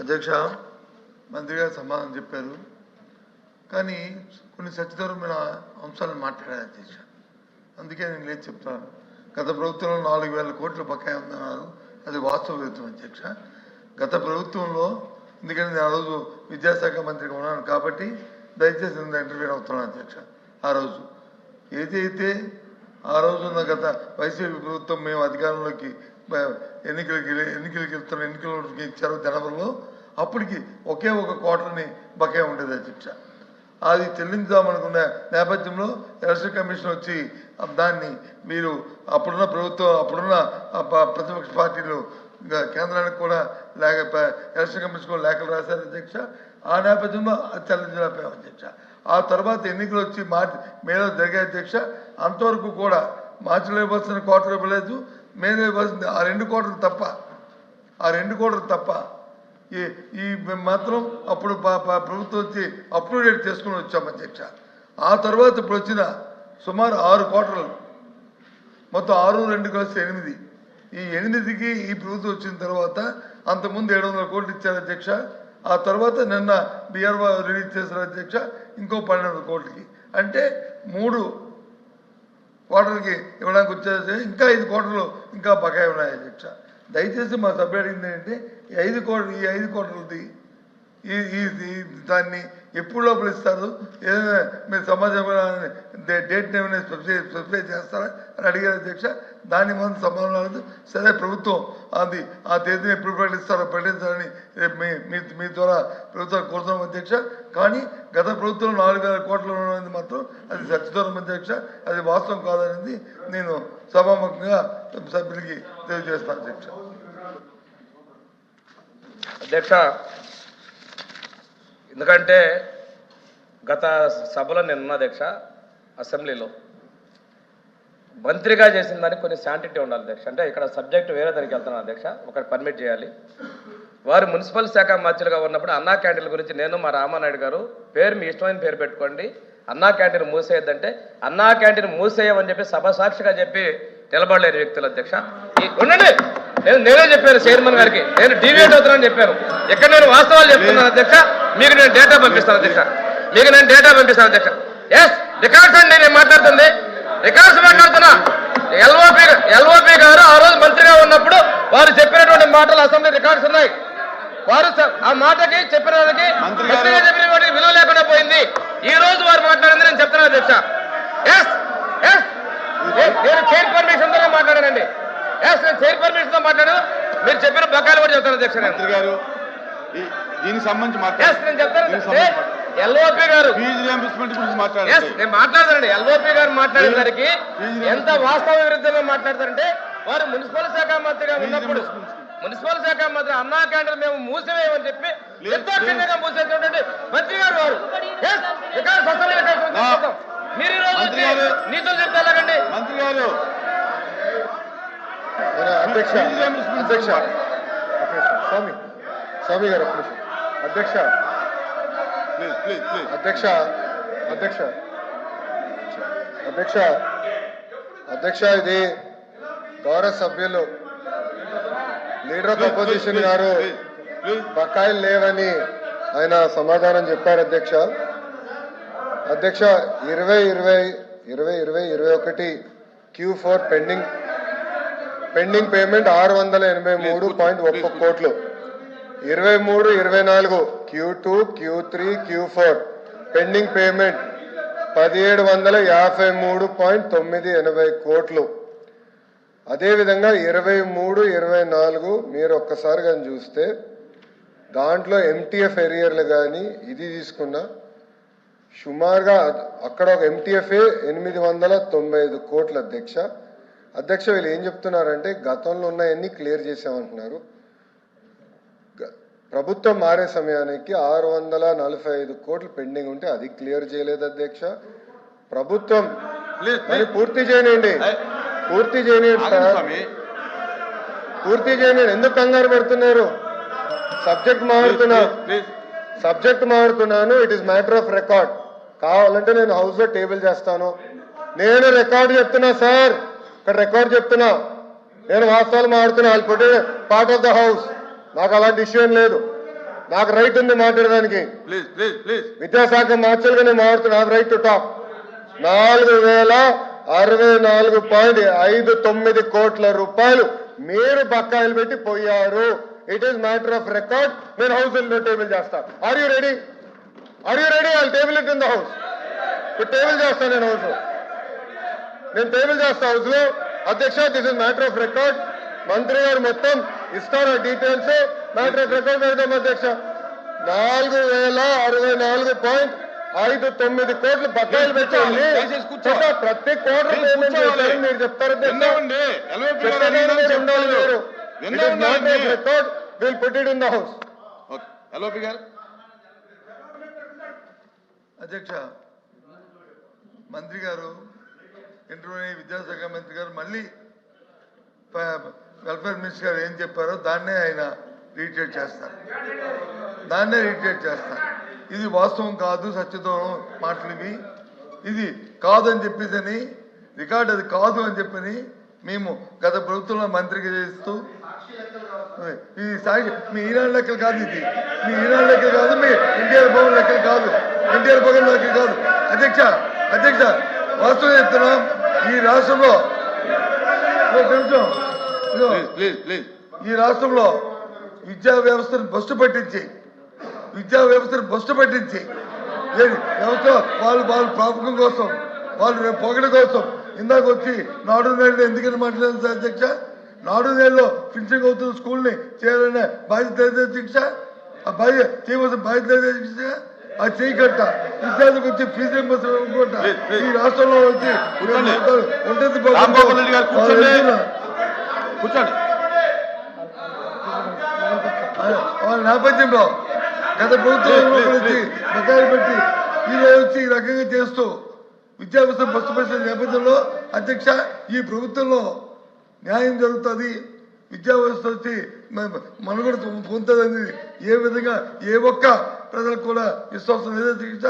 అధ్యక్ష, మంత్రి గారు సమాధానం చెప్పారు, కానీ కొన్ని సత్యదూరమైన అంశాలను మాట్లాడారు అధ్యక్ష. అందుకే నేను లేదు చెప్తాను. గత ప్రభుత్వంలో 4,000 కోట్లు బకాయి ఉందన్నారు, అది వాస్తవ విరుద్ధం అధ్యక్ష. గత ప్రభుత్వంలో, ఎందుకంటే నేను ఆ రోజు విద్యాశాఖ మంత్రిగా ఉన్నాను కాబట్టి దయచేసి నేను ఇంటర్వ్యూ అవుతున్నాను అధ్యక్ష. ఆ రోజు ఏదైతే ఆ రోజున్న గత వైసీపీ ప్రభుత్వం మేము అధికారంలోకి ఎన్నికలకి వెళ్తున్న ఎన్నికలకి ఇచ్చారు జనవరిలో, అప్పటికి ఒకే ఒక కోటని బకాయి ఉండేది అధ్యక్ష. అది చెల్లించామనుకున్న నేపథ్యంలో ఎలక్షన్ కమిషన్ వచ్చి దాన్ని మీరు అప్పుడున్న ప్రభుత్వం అప్పుడున్న ప్రతిపక్ష పార్టీలు కేంద్రానికి కూడా ఎలక్షన్ కమిషన్ కూడా లేఖలు రాశారు అధ్యక్ష. ఆ నేపథ్యంలో అది చెల్లించలేకపోయాం అధ్యక్ష. ఆ తర్వాత ఎన్నికలు వచ్చి మేలో జరిగాయి అధ్యక్ష. అంతవరకు కూడా మార్చిలో ఇవ్వాల్సిన కోటలు ఇవ్వలేదు, మేలో ఇవ్వాల్సింది ఆ 2 కోటలు తప్ప, ఆ 2 కోటలు తప్ప ఈ మాత్రం అప్పుడు ప్రభుత్వం వచ్చి అప్రూవ్ చేసుకుని వచ్చాం అధ్యక్ష. ఆ తర్వాత ఇప్పుడు వచ్చిన సుమారు 6 కోటలు, మొత్తం 6, 2 కలిసి 8. ఈ 8కి ఈ ప్రభుత్వం వచ్చిన తర్వాత అంతకుముందు 700 కోట్లు ఇచ్చారు అధ్యక్ష. ఆ తర్వాత నిన్న బీఆర్ఓ రిలీజ్ చేశారు అధ్యక్ష, ఇంకో 1200 కోట్లకి, అంటే 3 కోటలకి ఇవ్వడానికి వచ్చేసి ఇంకా 5 కోటలు ఇంకా బకాయి ఉన్నాయి అధ్యక్ష. దయచేసి మా సభ్యుడు అడిగింది ఏంటంటే ఈ 5 కోట్లది దాన్ని ఎప్పుడు లోపల ఇస్తారు, ఏదైనా మీరు సమాజం డేట్ని ఏమైనా స్పెసిఫై చేస్తారా అని అడిగారు అధ్యక్ష. దాని మీద సమాధానం సరే ప్రభుత్వం అది ఆ తేదీని ఎప్పుడు ప్రకటిస్తారో ప్రకటించాలని మీ ద్వారా ప్రభుత్వాన్ని కోరుతున్నాం అధ్యక్ష. కానీ గత ప్రభుత్వం 4,000 కోట్లు ఉన్నది మాత్రం అది సత్యదూరం అధ్యక్ష, అది వాస్తవం కాదనేది నేను సభాముఖంగా సభ్యులకి తెలియజేస్తాను అధ్యక్ష. అధ్యక్ష, ఎందుకంటే గత సభలో నేనున్న అధ్యక్ష, అసెంబ్లీలో మంత్రిగా చేసిన దానికి కొన్ని శాంటిటీ ఉండాలి అధ్యక్ష. అంటే ఇక్కడ సబ్జెక్ట్ వేరే దానికి వెళ్తున్నాను అధ్యక్ష, ఒకటి పర్మిట్ చేయాలి. వారు మున్సిపల్ శాఖ మంత్రులుగా ఉన్నప్పుడు అన్నా క్యాంటీన్ల గురించి నేను మా రామానాయుడు గారు పేరు మీ ఇష్టమైన పేరు పెట్టుకోండి, అన్నా క్యాంటీన్ మూసేయద్దంటే అన్నా క్యాంటీన్ మూసేయమని చెప్పి సభ సాక్షిగా చెప్పి నిలబడలేని వ్యక్తులు అధ్యక్ష. ఉండండి, నేనే చెప్పాను చైర్మన్ గారికి, నేను డివియేట్ అవుతున్నానని చెప్పాను. ఇక్కడ నేను వాస్తవాలు చెప్తున్నాను అధ్యక్ష, మీకు నేను డేటా పంపిస్తాను అధ్యక్ష, మీకు నేను డేటా పంపిస్తాను అధ్యక్ష. ఎస్, రికార్డ్స్ అండి నేను మాట్లాడుతుంది, రికార్డ్స్ మాట్లాడుతున్నా. ఎల్ఓపి గారు ఆ రోజు మంత్రిగా ఉన్నప్పుడు వారు చెప్పినటువంటి మాటలు అసెంబ్లీ రికార్డ్స్ ఉన్నాయి. వారు ఆ మాటకి చెప్పిన వాటికి విలువ లేకుండా పోయింది. ఈ రోజు వారు మాట్లాడింది నేను చెప్తున్నాను అధ్యక్ష. ఎస్ ఎస్, నేను చైర్ పర్మిషన్ తో మాట్లాడానండి. ఎస్, నేను చైర్ పర్మిషన్ తో మాట్లాడాను. మీరు చెప్పిన బకాయిలు కూడా చెప్తాను అధ్యక్ష. దీనికి సంబంధించి నేను చెప్తాను. ఎల్ఓపి గారు నేను మాట్లాడతానండి. ఎల్ఓపి గారు మాట్లాడిన దానికి ఎంత వాస్తవ విరుద్ధంగా మాట్లాడతారంటే, వారు మున్సిపల్ శాఖ మంత్రిగా ఉన్నప్పుడు మున్సిపల్ శాఖ మంత్రి అన్నా క్యాంటీన్ మేము మూసివేయమని చెప్పి నిర్దాక్షిణ్యంగా మూసేసినటువంటి మంత్రి గారు వారు. మీరు ఈ రోజు నీతులు చెప్తే ఎలాగండి? మంత్రి గారు అధ్యక్ష అధ్యక్ష స్వామి గారు అధ్యక్ష అధ్యక్ష అధ్యక్ష అధ్యక్ష అధ్యక్ష ఇది గౌరవ సభ్యులు లీడర్ ఆఫ్ అపోజిషన్ గారు బకాయిలు లేవని ఆయన సమాధానం చెప్పారు అధ్యక్ష. అధ్యక్ష 2020-21 Q4 పెండింగ్ పేమెంట్ 683.1 కోట్లు. 23-24 Q2, Q3, Q4 pending payment 1753.980 కోట్లు. అదేవిధంగా 23-24 మీరు ఒక్కసారి కానీ చూస్తే దాంట్లో MTF ఎరియర్లు కానీ ఇది తీసుకున్న సుమారుగా అక్కడ ఒక MTFఏ 895 కోట్లు అధ్యక్ష. అధ్యక్ష వీళ్ళు ఏం చెప్తున్నారంటే గతంలో ఉన్నాయన్నీ క్లియర్ చేసామంటున్నారు. ప్రభుత్వం మారే సమయానికి 645 కోట్లు పెండింగ్ ఉంటే అది క్లియర్ చేయలేదు అధ్యక్ష. ప్రభుత్వం పూర్తి చేయనండి, పూర్తి చేయనండి సార్, పూర్తి చేయనండి. ఎందుకు కంగారు పడుతున్నారు? సబ్జెక్ట్ మారుతున్నాను. It is matter of record. కావాలంటే నేను హౌస్ లో టేబుల్ చేస్తాను. నేను రికార్డు చెప్తున్నా సార్, ఇక్కడ రికార్డు చెప్తున్నా, నేను వాస్తవాలు మారుతున్నా. I put part of the house, నాకు అలాంటి ఇష్యూ ఏం లేదు. నాకు రైట్ ఉంది మాట్లాడడానికి. ప్లీజ్ ప్లీజ్ ప్లీజ్ విద్యాశాఖ మార్చాలుగా నేను మాట్లాడుతున్నా. నాకు రైట్ టు టాక్. 4064.59 కోట్ల రూపాయలు మీరు బకాయిలు పెట్టి పోయారు. It is matter of record. నేను హౌస్ లో టేబుల్ చేస్తాను. Are you ready? Are you ready? I table it in the house. Table చేస్తాను నేను హౌస్ లో. నేను టేబుల్ చేస్తా హౌస్ లో. అధ్యక్ష, this is matter of record. మంత్రి గారు మొత్తం ఇస్తారు డీటెయిల్స్. మ్యాటర్ ఆఫ్ రికార్డ్ పెడతాం అధ్యక్ష. 4064.59 కోట్లు బకాయిలు పెట్టాలి. ప్రతి కోట్ల పేమెంట్ చేశారు మీరు చెప్తారు. ఉండాలి మీరు. It is matter of record. Will put it in the house. LOP గారు. అధ్యక్ష, మంత్రి గారు ఇంటర్వ్యూ విద్యాశాఖ మంత్రి గారు మళ్ళీ వెల్ఫేర్ మినిస్టర్ గారు ఏం చెప్పారో దాన్నే ఆయన రీట్రేట్ చేస్తారు. ఇది వాస్తవం కాదు, సత్యదూరం మాటలు ఇవి. ఇది కాదు అని చెప్పేసి రికార్డు అది కాదు అని చెప్పని మేము గత ప్రభుత్వంలో మంత్రికి చేస్తూ ఇది సాక్షి మీ ఈనాడు లెక్కలు కాదు. ఇది మీ ఈనాడు లెక్కలు కాదు, మీ ఎన్టీఆర్ భవన్ లెక్కలు కాదు, ఎన్టీఆర్ భవన్ లెక్కలు కాదు. అధ్యక్ష వాస్తవం చెప్తున్నాం. ఈ రాష్ట్రంలో ఈ రాష్ట్రంలో విద్యా వ్యవస్థను బస్టు పట్టించి వ్యవస్థ వాళ్ళు ప్రాపకం కోసం, వాళ్ళు పొగడ కోసం ఇందాక వచ్చి నాడు నేలలో ఎందుకని మాట్లాడారు సార్ అధ్యక్ష? నాడు నేలలో ఫినిషింగ్ అవుతున్న స్కూల్ని చేయాలనే బాధ్యత అధ్యక్ష. ఆ చేయవలసిన బాధ్యత అధ్యక్ష. అది చేయకట్ట విద్యార్థికి వచ్చి ఫీజు రింబర్స్మెంట్ ఈ రాష్ట్రంలో వచ్చి ఉంటుంది. వాళ్ళ నేపథ్యంలో గత ప్రభుత్వంలో వచ్చి బకాయిలు పెట్టి ఈరోజు వచ్చి ఈ రకంగా చేస్తూ విద్యా వ్యవస్థ బస్సు పరిస్థితి నేపథ్యంలో అధ్యక్ష ఈ ప్రభుత్వంలో న్యాయం జరుగుతుంది, విద్యా వ్యవస్థ వచ్చి మనుగడ పొందుతుందని ఏ విధంగా ఏ ఒక్క ప్రజలకు కూడా విశ్వాసం లేదు అధ్యక్ష.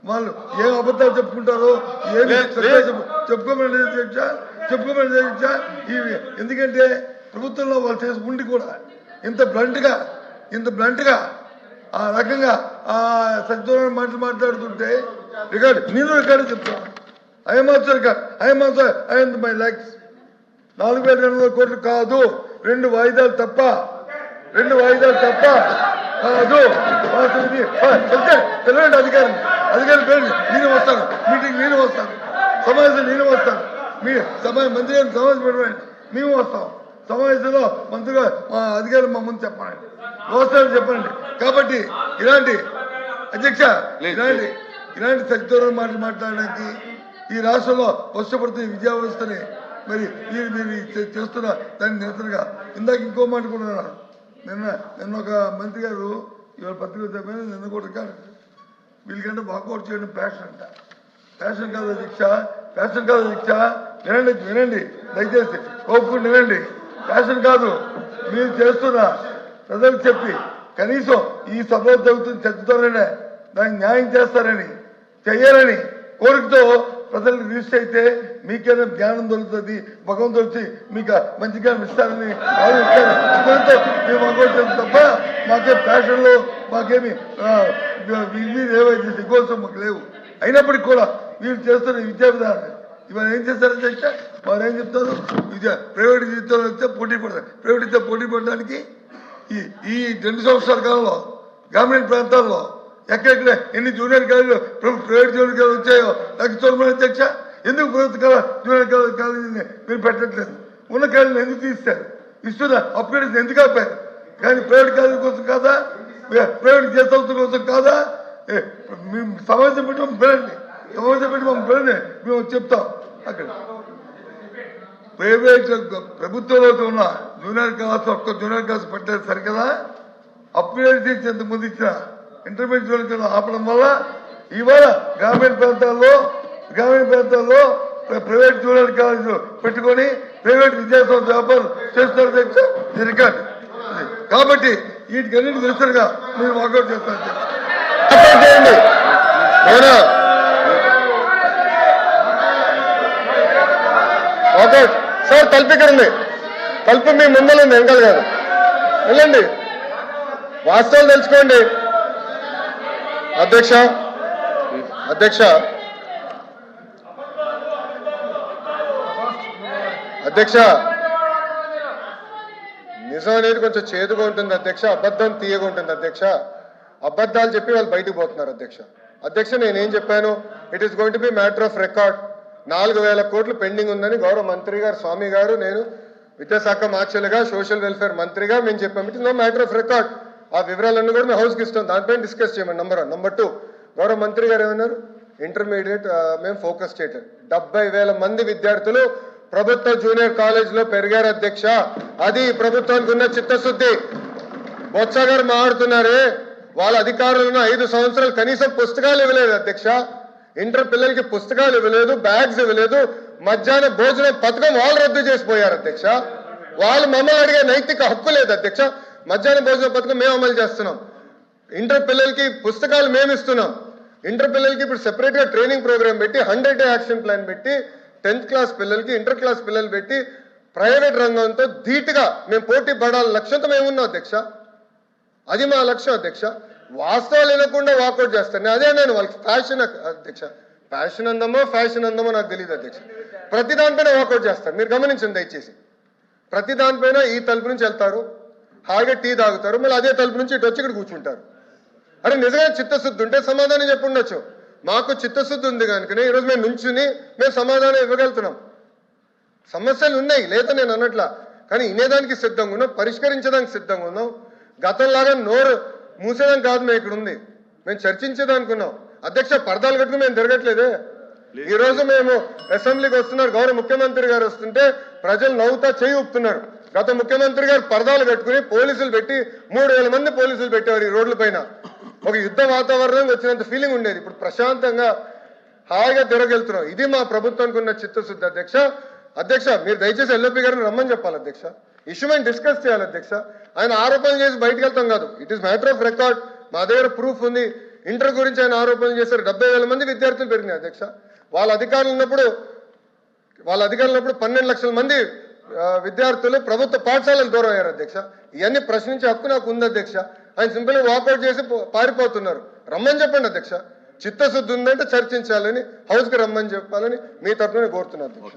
వాళ్ళు ఏ అబద్ధాలు చెప్పుకుంటారో ఏమి చెప్పుకోమని అధ్యక్ష. ఎందుకంటే ప్రభుత్వంలో వాళ్ళు చేసి ఉండి కూడా ఇంత బ్లంట్గా ఆ రకంగా ఆ సత్యదూరం మాట్లాడుతుంటే రికార్డు చెప్తాను. ఐఎమ్ మై లైక్స్ 4,200 కోట్లు కాదు, 2 వాయిదాలు తప్ప కాదు. తెలియండి అధికారి పేరు నేను వస్తాను, మీటింగ్ నేను వస్తాను, సమావేశం నేను వస్తాను. మీ మంత్రి గారిని సమావేశం పెట్టండి, మేము వస్తాం. సమావేశంలో మంత్రిగా మా అధికారులు మా ముందు చెప్పండి, వ్యవస్థలు చెప్పండి. కాబట్టి ఇలాంటి సత్యదూరం మాట్లాడడానికి ఈ రాష్ట్రంలో కష్టపడుతున్న విద్యా వ్యవస్థని మరి మీరు చేస్తున్న దాన్ని నిరసనగా ఇందాక ఇంకో మాట కూడా అన్నారు. నిన్న ఒక మంత్రి గారు ఇవాళ పత్రిక చెప్పాను, నిన్న కూడా కాదు వీళ్ళకంటే వాకౌట్ చేయడం ప్యాషన్ అంట. ప్యాషన్ కాదు అధ్యక్ష. వినండి దయచేసి కోపుకుని వినండి. ప్యాషన్ కాదు, మీరు చేస్తున్న ప్రజలకు చెప్పి కనీసం ఈ సభలో జరుగుతున్న చర్చతోనే దానికి న్యాయం చేయాలని కోరికతో ప్రజలకు రిజిస్టర్ అయితే మీకేదో జ్ఞానం దొరుకుతుంది, భగవంతుడు వచ్చి మీకు మంచి జ్ఞానం ఇస్తారని మేము అనుకుంటాం తప్ప మాకే ప్యాషన్లో మాకేమి ఏవైతే దిగోసం మాకు లేవు. అయినప్పటికీ కూడా వీళ్ళు చేస్తున్న విద్యా విధానాన్ని ఇవాళ ఏం చేస్తారని చెప్తే వారు ఏం చెప్తారు, ప్రైవేట్ జీవితంలో వస్తే పోటీ పడతారు. ప్రైవేట్ పోటీ పడడానికి ఈ 2 సంవత్సరాల కాలంలో గ్రామీణ ప్రాంతాల్లో ఎక్కడెక్కడ ఎన్ని జూనియర్ కాలేజీలు ప్రైవేట్ జూనియర్ కాలేజీలు వచ్చాయో నాకు చూడమని అధ్యక్ష. ఎందుకు ప్రభుత్వ జూనియర్ కాలేజీని మీరు పెట్టట్లేదు? ఉన్న కాలేజీని ఎందుకు తీస్తారు? ఇస్తున్న అప్గ్రేడేషన్ ఎందుకు ఆపారు? కానీ ప్రైవేట్ కాలేజీ కోసం కాదా, ప్రైవేట్ సంస్థల కోసం కాదా? మేము సమావేశం పెట్టి మమ్మల్ని పిలండి, మేము చెప్తాం. అక్కడ ప్రైవేట్ ప్రభుత్వంలో ఉన్న జూనియర్ క్లాస్ ఒక్క జూనియర్ క్లాస్ పెట్టలేదు సరికదా? అప్గ్రేడ్ చేసి ఎంత ముందు ఇచ్చిన ఇంటర్మీడియట్ జూనియర్ ఆపడం వల్ల ఇవాళ గ్రామీణ ప్రాంతాల్లో ప్రైవేట్ జూనియర్ కాలేజీలు పెట్టుకొని ప్రైవేట్ విద్యాసంస్థ వ్యాపారం చేస్తున్నారు రికార్డు. కాబట్టి వీటికన్నిటి నిరసనగా మీరు వాకౌట్ చేస్తారు. సార్ తలుపు ఇక్కడ ఉంది, తలుపు మీ ముందర ఉంది, వెనకాల కాదు. వెళ్ళండి వాస్తవాలు తెలుసుకోండి అధ్యక్ష అధ్యక్ష అధ్యక్ష నిజం అనేది కొంచెం చేదుగా ఉంటుంది అధ్యక్ష, అబద్ధం తీయగా ఉంటుంది అధ్యక్ష. అబద్ధాలు చెప్పి వాళ్ళు బయటకు పోతున్నారు అధ్యక్ష. అధ్యక్ష నేనేం చెప్పాను, it is going to be matter of record. 4,000 కోట్లు పెండింగ్ ఉందని గౌరవ మంత్రి గారు స్వామి గారు, నేను విద్యాశాఖ మార్చలుగా సోషల్ వెల్ఫేర్ మంత్రిగా మేము చెప్పాము. It is no matter of record. ఆ వివరాలన్నీ కూడా మేము హౌస్కి ఇస్తాం, దానిపైన డిస్కస్ చేయమని. నంబర్ 1. నంబర్ 2, గౌరవ మంత్రి గారు ఏమన్నారు, ఇంటర్మీడియట్ మేము ఫోకస్ చేయటం 70,000 మంది విద్యార్థులు ప్రభుత్వ జూనియర్ కాలేజీలో పెరిగారు అధ్యక్ష. అది ప్రభుత్వానికి ఉన్న చిత్తశుద్ధి. బొత్స గారు మాట్లాడుతున్నారే, వాళ్ళ అధికారులు ఉన్న 5 సంవత్సరాలు కనీసం పుస్తకాలు ఇవ్వలేదు అధ్యక్ష. ఇంటర్ పిల్లలకి పుస్తకాలు ఇవ్వలేదు, బ్యాగ్స్ ఇవ్వలేదు, మధ్యాహ్న భోజనం పథకం వాళ్ళు రద్దు చేసిపోయారు అధ్యక్ష. వాళ్ళు మమ్మల్ని అడిగే నైతిక హక్కు లేదు అధ్యక్ష. మధ్యాహ్న భోజన పథకం మేము అమలు చేస్తున్నాం, ఇంటర్ పిల్లలకి పుస్తకాలు మేము ఇస్తున్నాం. ఇంటర్ పిల్లలకి ఇప్పుడు సెపరేట్ గా ట్రైనింగ్ ప్రోగ్రామ్ పెట్టి 100 డే యాక్షన్ ప్లాన్ పెట్టి 10th క్లాస్ పిల్లలకి ఇంటర్ క్లాస్ పిల్లలు పెట్టి ప్రైవేట్ రంగంతో ధీటుగా మేము పోటీ పడాలి లక్ష్యంతో మేము ఉన్నాం అధ్యక్ష. అది మా లక్ష్యం అధ్యక్ష. వాస్తవాలు వినకుండా వాకౌట్ చేస్తాను, అదే నేను వాళ్ళకి ఫ్యాషన్ అధ్యక్ష. ఫ్యాషన్ అందమో ఫ్యాషన్ అందమో నాకు తెలియదు అధ్యక్ష. ప్రతి దానిపైన వాకౌట్ చేస్తారు, మీరు గమనించండి దయచేసి. ప్రతి దానిపైన ఈ తలుపు నుంచి వెళ్తారు, హాయిగా టీ తాగుతారు, మళ్ళీ అదే తలుపు నుంచి ఇటు వచ్చి ఇక్కడ కూర్చుంటారు. అరే నిజంగా చిత్తశుద్ధి ఉంటే సమాధానం చెప్పుండొచ్చు. మాకు చిత్తశుద్ధి ఉంది కనుకనే ఈరోజు మేము నుంచుని మేము సమాధానం ఇవ్వగలుగుతున్నాం. సమస్యలు ఉన్నాయి లేదా నేను అన్నట్లా, కానీ వినేదానికి సిద్ధంగా ఉన్నాం, పరిష్కరించడానికి సిద్ధంగా ఉన్నాం. గతంలాగా నోరు మూసేదానికి కాదు మేము ఇక్కడ ఉంది, మేము చర్చించేదానికి ఉన్నాం అధ్యక్ష. పరదాలు కట్టుకుని మేము తిరగట్లేదే. ఈ రోజు మేము అసెంబ్లీకి వస్తున్నారు, గౌరవ ముఖ్యమంత్రి గారు వస్తుంటే ప్రజలు నవ్వుతా చేయి ఊపుతున్నారు. గత ముఖ్యమంత్రి గారు పరదాలు కట్టుకుని పోలీసులు పెట్టి 3,000 మంది పోలీసులు పెట్టేవారు ఈ రోడ్ల పైన. ఒక యుద్ధ వాతావరణం వచ్చినంత ఫీలింగ్ ఉండేది. ఇప్పుడు ప్రశాంతంగా హాయిగా తిరగెళ్తున్నాం. ఇది మా ప్రభుత్వానికి ఉన్న చిత్తశుద్ధి అధ్యక్ష. అధ్యక్ష మీరు దయచేసి ఎల్ఓపి గారిని రమ్మని చెప్పాలి అధ్యక్ష. ఇష్యూ మేము డిస్కస్ చేయాలి అధ్యక్ష. ఆయన ఆరోపణలు చేసి బయటకు వెళ్తాం కాదు, it is matter of record. మా దగ్గర ప్రూఫ్ ఉంది. ఇంటర్ గురించి ఆయన ఆరోపణలు చేశారు, 70,000 మంది విద్యార్థులు పెరిగినాయి అధ్యక్ష. వాళ్ళ అధికారులు ఉన్నప్పుడు 12 లక్షల మంది విద్యార్థులు ప్రభుత్వ పాఠశాలకు దూరం అయ్యారు అధ్యక్ష. ఇవన్నీ ప్రశ్నించే హక్కు నాకు ఉంది అధ్యక్ష. ఆయన సింపుల్గా వాకౌట్ చేసి పారిపోతున్నారు. రమ్మని చెప్పండి అధ్యక్ష. చిత్తశుద్ధి ఉందంటే చర్చించాలని, హౌస్కి రమ్మని చెప్పాలని మీ తరఫున కోరుతున్నాను అధ్యక్ష.